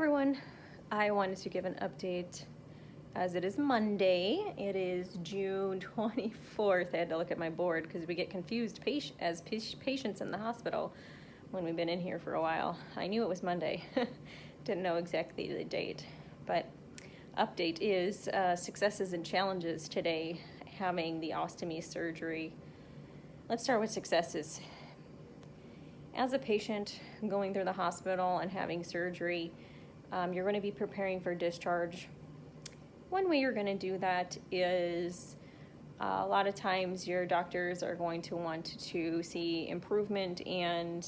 everyone. I wanted to give an update as it is Monday. It is June 24th. I had to look at my board because we get confused as patients in the hospital when we've been in here for a while. I knew it was Monday. Didn't know exactly the date. But update is successes and challenges today having the ostomy surgery. Let's start with successes. As a patient going through the hospital and having surgery, you're going to be preparing for discharge. One way you're going to do that is a lot of times your doctors are going to want to see improvement and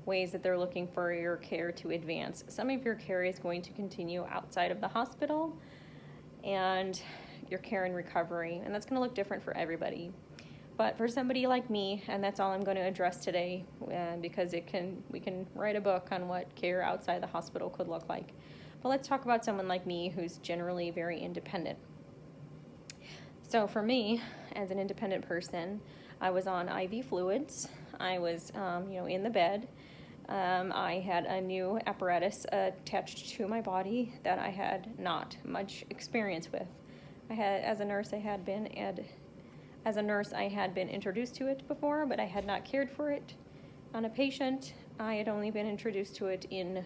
ways that they're looking for your care to advance. Some of your care is going to continue outside of the hospital and your care and recovery, and that's going to look different for everybody. But for somebody like me, and that's all I'm going to address today, because we can write a book on what care outside the hospital could look like. But let's talk about someone like me who's generally very independent. So for me, as an independent person, I was on IV fluids. I was, in the bed. I had a new apparatus attached to my body that I had not much experience with. As a nurse, I had been introduced to it before, but I had not cared for it on a patient. I had only been introduced to it in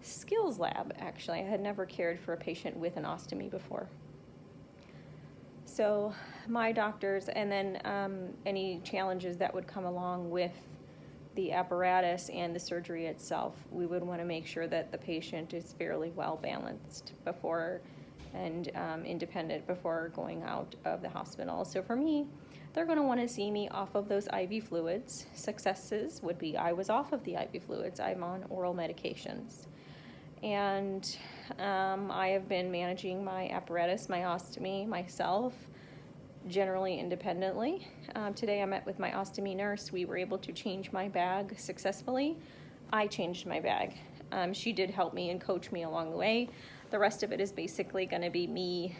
skills lab, actually. I had never cared for a patient with an ostomy before. So my doctors, and then any challenges that would come along with the apparatus and the surgery itself, we would want to make sure that the patient is fairly well balanced before and independent before going out of the hospital. So for me, they're going to want to see me off of those IV fluids. Successes would be I was off of the IV fluids. I'm on oral medications. And I have been managing my apparatus, my ostomy, myself, generally independently. Today I met with my ostomy nurse. We were able to change my bag successfully. I changed my bag. She did help me and coach me along the way. The rest of it is basically going to be me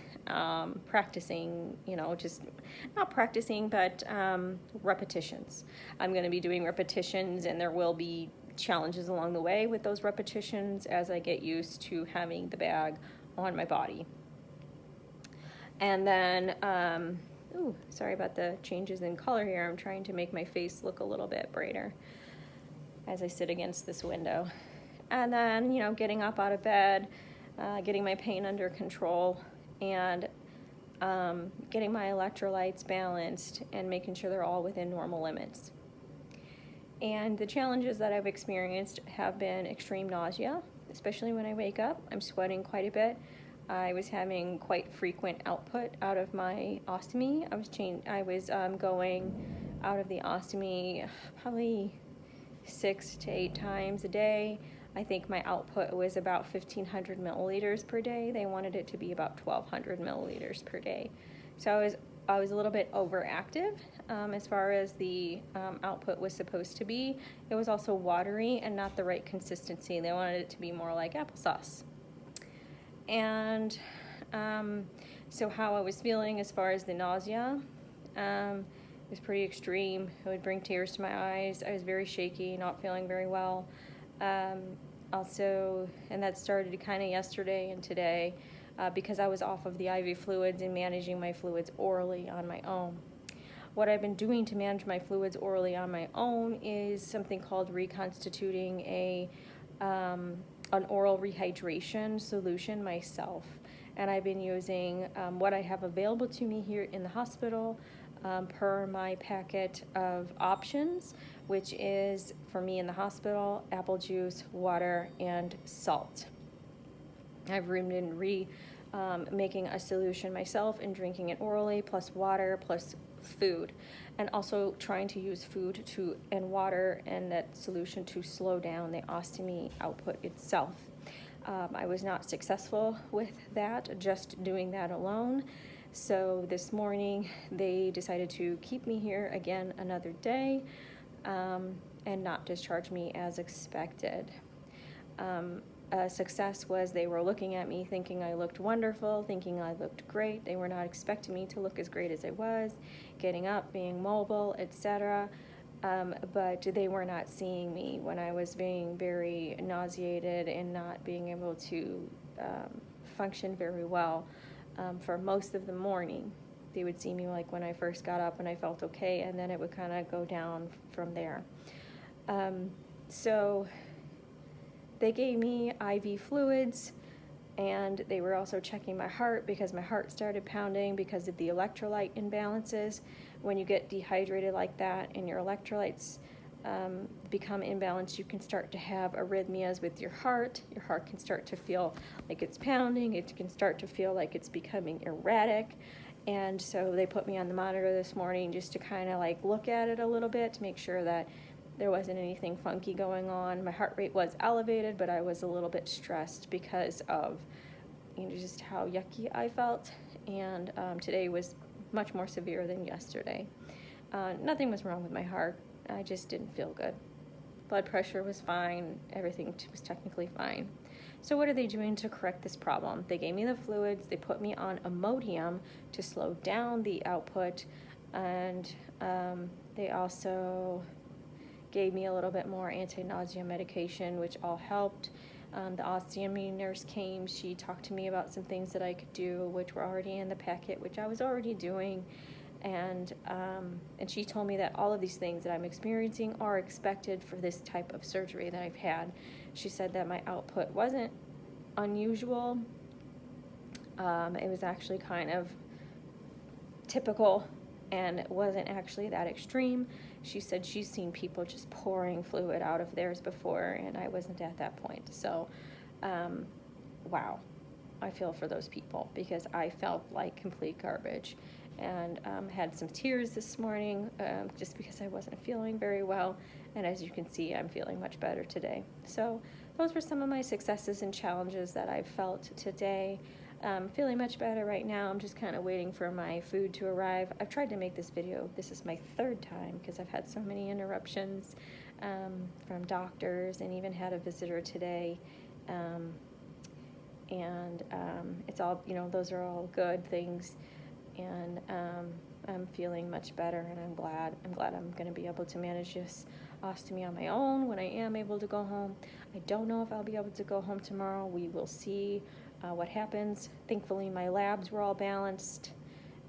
practicing, just not practicing, but repetitions. I'm going to be doing repetitions, and there will be challenges along the way with those repetitions as I get used to having the bag on my body. And then, sorry about the changes in color here. I'm trying to make my face look a little bit brighter as I sit against this window. And then, getting up out of bed, getting my pain under control, and getting my electrolytes balanced and making sure they're all within normal limits. And the challenges that I've experienced have been extreme nausea, especially when I wake up. I'm sweating quite a bit. I was having quite frequent output out of my ostomy. I was going out of the ostomy probably 6 to 8 times a day. I think my output was about 1,500 milliliters per day. They wanted it to be about 1,200 milliliters per day. So I was a little bit overactive as far as the output was supposed to be. It was also watery and not the right consistency. They wanted it to be more like applesauce. And so how I was feeling as far as the nausea was pretty extreme. It would bring tears to my eyes. I was very shaky, not feeling very well. And that started kind of yesterday and today because I was off of the IV fluids and managing my fluids orally on my own. What I've been doing to manage my fluids orally on my own is something called reconstituting an oral rehydration solution myself. And I've been using what I have available to me here in the hospital per my packet of options, which is, for me in the hospital, apple juice, water, and salt. I've been making a solution myself and drinking it orally, plus water, plus food, and also trying to use food and water and that solution to slow down the ostomy output itself. I was not successful with that, just doing that alone. So this morning they decided to keep me here again another day and not discharge me as expected. A success was they were looking at me thinking I looked wonderful, thinking I looked great. They were not expecting me to look as great as I was, getting up, being mobile, etc. but they were not seeing me when I was being very nauseated and not being able to function very well for most of the morning. They would see me like when I first got up and I felt okay, and then it would kind of go down from there. So they gave me IV fluids, and they were also checking my heart because my heart started pounding because of the electrolyte imbalances. When you get dehydrated like that and your electrolytes become imbalanced, you can start to have arrhythmias with your heart. Your heart can start to feel like it's pounding. It can start to feel like it's becoming erratic. And so they put me on the monitor this morning just to kind of like look at it a little bit to make sure that there wasn't anything funky going on. My heart rate was elevated, but I was a little bit stressed because of just how yucky I felt. And today was much more severe than yesterday. Nothing was wrong with my heart. I just didn't feel good. Blood pressure was fine. Everything was technically fine. So what are they doing to correct this problem? They gave me the fluids. They put me on Imodium to slow down the output. And they also gave me a little bit more anti-nausea medication, which all helped. The ostomy nurse came. She talked to me about some things that I could do, which were already in the packet, which I was already doing. And she told me that all of these things that I'm experiencing are expected for this type of surgery that I've had. She said that my output wasn't unusual. It was actually kind of typical, and it wasn't actually that extreme. She said she's seen people just pouring fluid out of theirs before, and I wasn't at that point. So, wow, I feel for those people because I felt like complete garbage, and had some tears this morning just because I wasn't feeling very well. And as you can see, I'm feeling much better today. So those were some of my successes and challenges that I've felt today. Feeling much better right now. I'm just kind of waiting for my food to arrive. I've tried to make this video. This is my third time because I've had so many interruptions from doctors, and even had a visitor today. It's all, those are all good things. And I'm feeling much better, and I'm glad I'm going to be able to manage this ostomy on my own when I am able to go home. I don't know if I'll be able to go home tomorrow. We will see what happens. Thankfully, my labs were all balanced,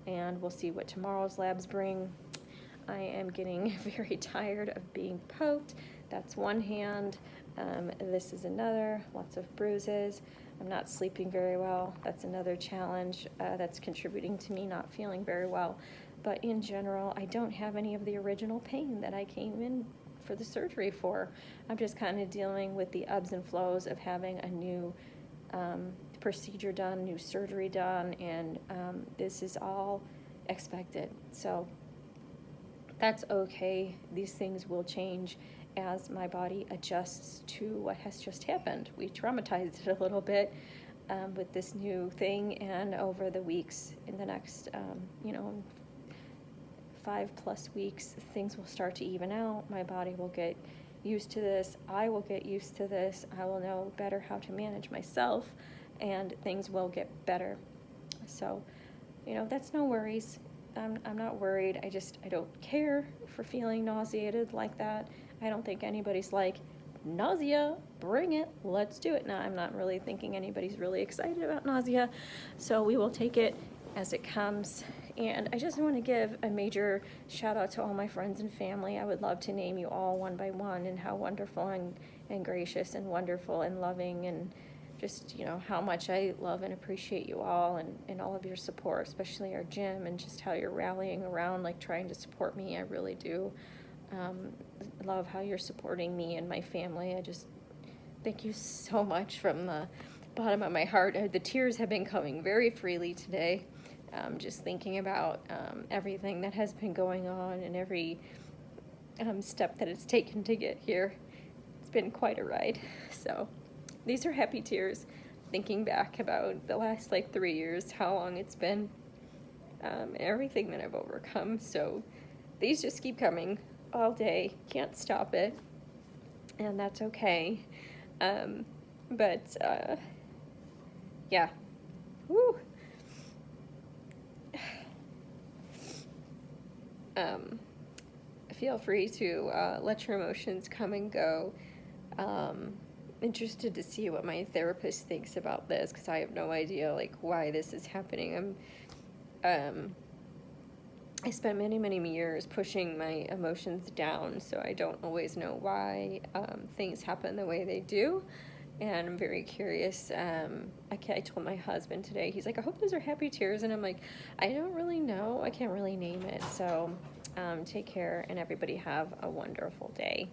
and we'll see what tomorrow's labs bring. I am getting very tired of being poked. That's one hand. This is another. Lots of bruises. I'm not sleeping very well. That's another challenge that's contributing to me not feeling very well. But in general, I don't have any of the original pain that I came in for the surgery for. I'm just kind of dealing with the ebbs and flows of having a new procedure done, new surgery done, and this is all expected. So that's okay. These things will change as my body adjusts to what has just happened. We traumatized it a little bit with this new thing, and over the weeks, in the next 5+ weeks, things will start to even out. My body will get used to this. I will get used to this. I will know better how to manage myself, and things will get better. So, that's no worries. I'm not worried. I don't care for feeling nauseated like that. I don't think anybody's like, nausea, bring it, let's do it. Now, I'm not really thinking anybody's really excited about nausea, so we will take it as it comes. And I just want to give a major shout out to all my friends and family. I would love to name you all one by one, and how wonderful and gracious and wonderful and loving, and just, how much I love and appreciate you all, and all of your support, especially our gym, and just how you're rallying around, like trying to support me. I really do love how you're supporting me and my family. I just thank you so much from the bottom of my heart. The tears have been coming very freely today. Just thinking about everything that has been going on, and every step that it's taken to get here. It's been quite a ride. So these are happy tears, thinking back about the last 3 years, how long it's been, everything that I've overcome. So these just keep coming all day. Can't stop it, and that's okay. Yeah. Woo. feel free to let your emotions come and go. Interested to see what my therapist thinks about this, because I have no idea like why this is happening. I spent many, many years pushing my emotions down, so I don't always know why things happen the way they do. And I'm very curious. I told my husband today, he's like, I hope those are happy tears. And I'm like, I don't really know. I can't really name it. So take care, and everybody have a wonderful day.